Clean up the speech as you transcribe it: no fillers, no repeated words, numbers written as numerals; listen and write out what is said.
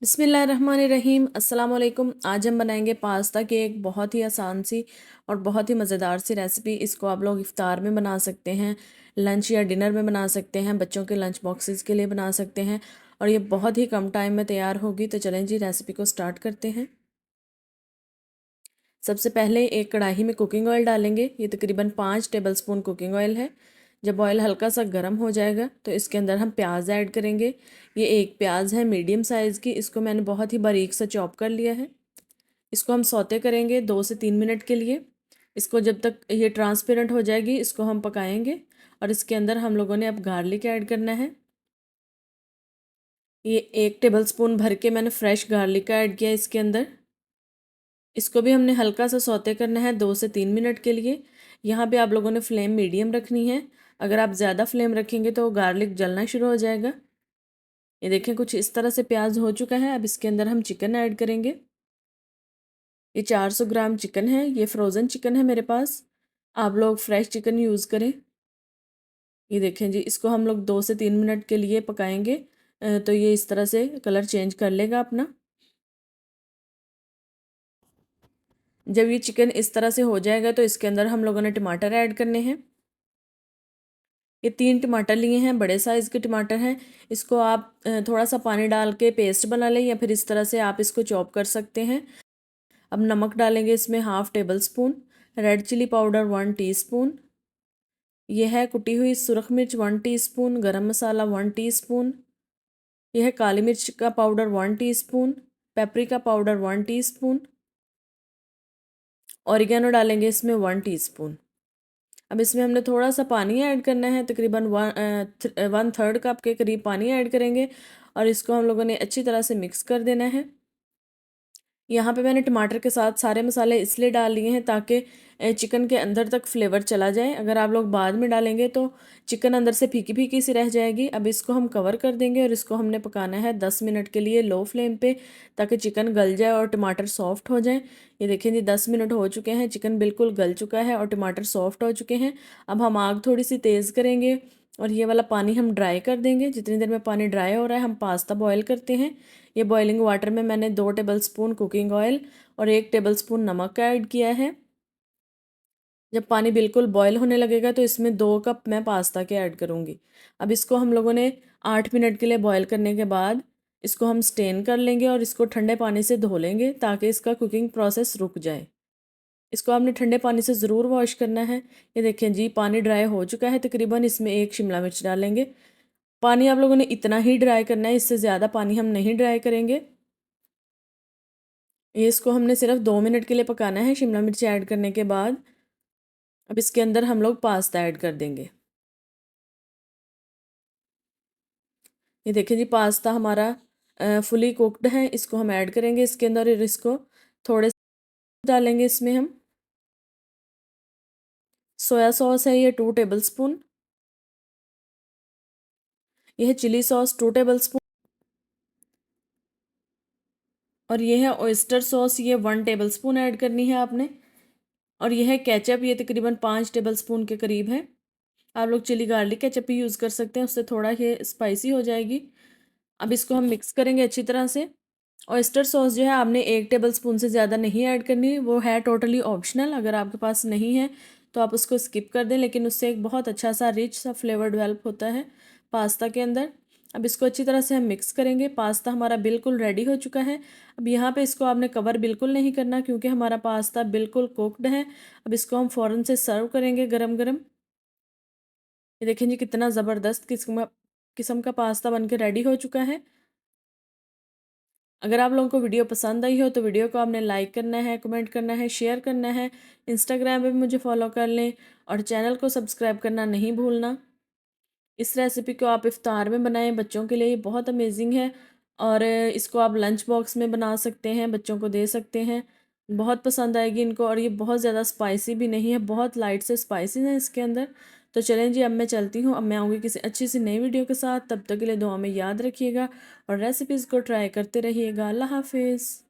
बिस्मिल्लाहिर्रहमानिर्रहीम अस्सलाम वालेकुम। आज हम बनाएंगे पास्ता की एक बहुत ही आसान सी और बहुत ही मज़ेदार सी रेसिपी। इसको आप लोग इफ़्तार में बना सकते हैं, लंच या डिनर में बना सकते हैं, बच्चों के लंच बॉक्सेस के लिए बना सकते हैं और ये बहुत ही कम टाइम में तैयार होगी। तो चलें जी रेसिपी को स्टार्ट करते हैं। सबसे पहले एक कढ़ाई में कुकिंग ऑयल डालेंगे। ये तकरीबन 5 टेबलस्पून कुकिंग ऑयल है। जब ऑयल हल्का सा गर्म हो जाएगा तो इसके अंदर हम प्याज ऐड करेंगे। ये एक प्याज है मीडियम साइज़ की, इसको मैंने बहुत ही बारीक सा चॉप कर लिया है। इसको हम सौते करेंगे 2 से 3 मिनट के लिए। इसको जब तक ये ट्रांसपेरेंट हो जाएगी इसको हम पकाएंगे। और इसके अंदर हम लोगों ने अब गार्लिक ऐड करना है। ये 1 टेबलस्पून भर के मैंने फ्रेश गार्लिक का ऐड किया इसके अंदर। इसको भी हमने हल्का सा सौते करना है 2 से 3 मिनट के लिए। यहाँ पे आप लोगों ने फ्लेम मीडियम रखनी है। अगर आप ज़्यादा फ्लेम रखेंगे तो गार्लिक जलना शुरू हो जाएगा। ये देखें कुछ इस तरह से प्याज हो चुका है। अब इसके अंदर हम चिकन ऐड करेंगे। ये 400 ग्राम चिकन है। ये फ्रोज़न चिकन है मेरे पास, आप लोग फ्रेश चिकन यूज़ करें। ये देखें जी, इसको हम लोग 2 से 3 मिनट के लिए पकाएंगे। तो ये इस तरह से कलर चेंज कर लेगा अपना। जब ये चिकन इस तरह से हो जाएगा तो इसके अंदर हम लोगों ने टमाटर ऐड करने हैं। ये 3 टमाटर लिए हैं, बड़े साइज़ के टमाटर हैं। इसको आप थोड़ा सा पानी डाल के पेस्ट बना लें या फिर इस तरह से आप इसको चॉप कर सकते हैं। अब नमक डालेंगे इसमें 1/2 tablespoon, red chilli powder 1 teaspoon, यह है कुटी हुई सुरख मिर्च 1 टीस्पून, गरम मसाला 1 टीस्पून, यह है काली मिर्च का powder 1 teaspoon, paprika powder 1 teaspoon, oregano डालेंगे इसमें 1 टीस्पून। अब इसमें हमने थोड़ा सा पानी ऐड करना है, तकरीबन 1/3 कप के करीब पानी ऐड करेंगे और इसको हम लोगों ने अच्छी तरह से मिक्स कर देना है। यहाँ पे मैंने टमाटर के साथ सारे मसाले इसलिए डाल लिए हैं ताकि चिकन के अंदर तक फ्लेवर चला जाए। अगर आप लोग बाद में डालेंगे तो चिकन अंदर से फीकी फीकी सी रह जाएगी। अब इसको हम कवर कर देंगे और इसको हमने पकाना है 10 मिनट के लिए लो फ्लेम पे, ताकि चिकन गल जाए और टमाटर सॉफ्ट हो जाए। ये देखें जी 10 मिनट हो चुके हैं, चिकन बिल्कुल गल चुका है और टमाटर सॉफ्ट हो चुके हैं। अब हम आग थोड़ी सी तेज़ करेंगे और ये वाला पानी हम ड्राई कर देंगे। जितनी देर में पानी ड्राई हो रहा है हम पास्ता बॉयल करते हैं। ये बॉइलिंग वाटर में मैंने 2 टेबलस्पून कुकिंग ऑयल और 1 टेबलस्पून नमक का ऐड किया है। जब पानी बिल्कुल बॉयल होने लगेगा तो इसमें 2 कप मैं पास्ता के ऐड करूँगी। अब इसको हम लोगों ने 8 मिनट के लिए बॉयल करने के बाद इसको हम स्टेन कर लेंगे और इसको ठंडे पानी से धो लेंगे ताकि इसका कुकिंग प्रोसेस रुक जाए। इसको आपने ठंडे पानी से ज़रूर वॉश करना है। ये देखें जी पानी ड्राई हो चुका है तकरीबन। इसमें एक शिमला मिर्च डालेंगे। पानी आप लोगों ने इतना ही ड्राई करना है, इससे ज़्यादा पानी हम नहीं ड्राई करेंगे। ये इसको हमने सिर्फ 2 मिनट के लिए पकाना है शिमला मिर्च ऐड करने के बाद। अब इसके अंदर हम लोग पास्ता ऐड कर देंगे। ये देखिए जी पास्ता हमारा फुली कुक्ड है। इसको हम ऐड करेंगे इसके अंदर और इसको थोड़े से डालेंगे इसमें हम। सोया सॉस है ये 2 टेबलस्पून। यह है चिली सॉस 2 टेबलस्पून और यह है ऑयस्टर सॉस, ये 1 टेबलस्पून ऐड करनी है आपने। और यह है केचप, ये तकरीबन 5 टेबलस्पून के करीब है। आप लोग चिली गार्लिक केचप भी यूज़ कर सकते हैं, उससे थोड़ा ये स्पाइसी हो जाएगी। अब इसको हम मिक्स करेंगे अच्छी तरह से। ऑयस्टर सॉस जो है आपने 1 टेबलस्पून से ज़्यादा नहीं ऐड करनी, वो है टोटली ऑप्शनल। अगर आपके पास नहीं है तो आप उसको स्किप कर दें, लेकिन उससे एक बहुत अच्छा सा रिच सा फ्लेवर डेवलप होता है पास्ता के अंदर। अब इसको अच्छी तरह से हम मिक्स करेंगे। पास्ता हमारा बिल्कुल रेडी हो चुका है। अब यहाँ पे इसको आपने कवर बिल्कुल नहीं करना क्योंकि हमारा पास्ता बिल्कुल कुक्ड है। अब इसको हम फ़ौरन से सर्व करेंगे गरम गरम। ये देखें जी कितना ज़बरदस्त किस्म का पास्ता बन के रेडी हो चुका है। अगर आप लोगों को वीडियो पसंद आई हो तो वीडियो को आपने लाइक करना है, कमेंट करना है, शेयर करना है। इंस्टाग्राम पे भी मुझे फॉलो कर लें और चैनल को सब्सक्राइब करना नहीं भूलना। इस रेसिपी को आप इफ्तार में बनाएं, बच्चों के लिए ये बहुत अमेजिंग है। और इसको आप लंच बॉक्स में बना सकते हैं, बच्चों को दे सकते हैं, बहुत पसंद आएगी इनको। और ये बहुत ज़्यादा स्पाइसी भी नहीं है, बहुत लाइट से स्पाइसी है इसके अंदर। तो चलें जी अब मैं चलती हूँ। अब मैं आऊँगी किसी अच्छी सी नई वीडियो के साथ। तब तक के लिए दुआ में याद रखिएगा और रेसिपीज़ को ट्राई करते रहिएगा। अल्लाह हाफिज़।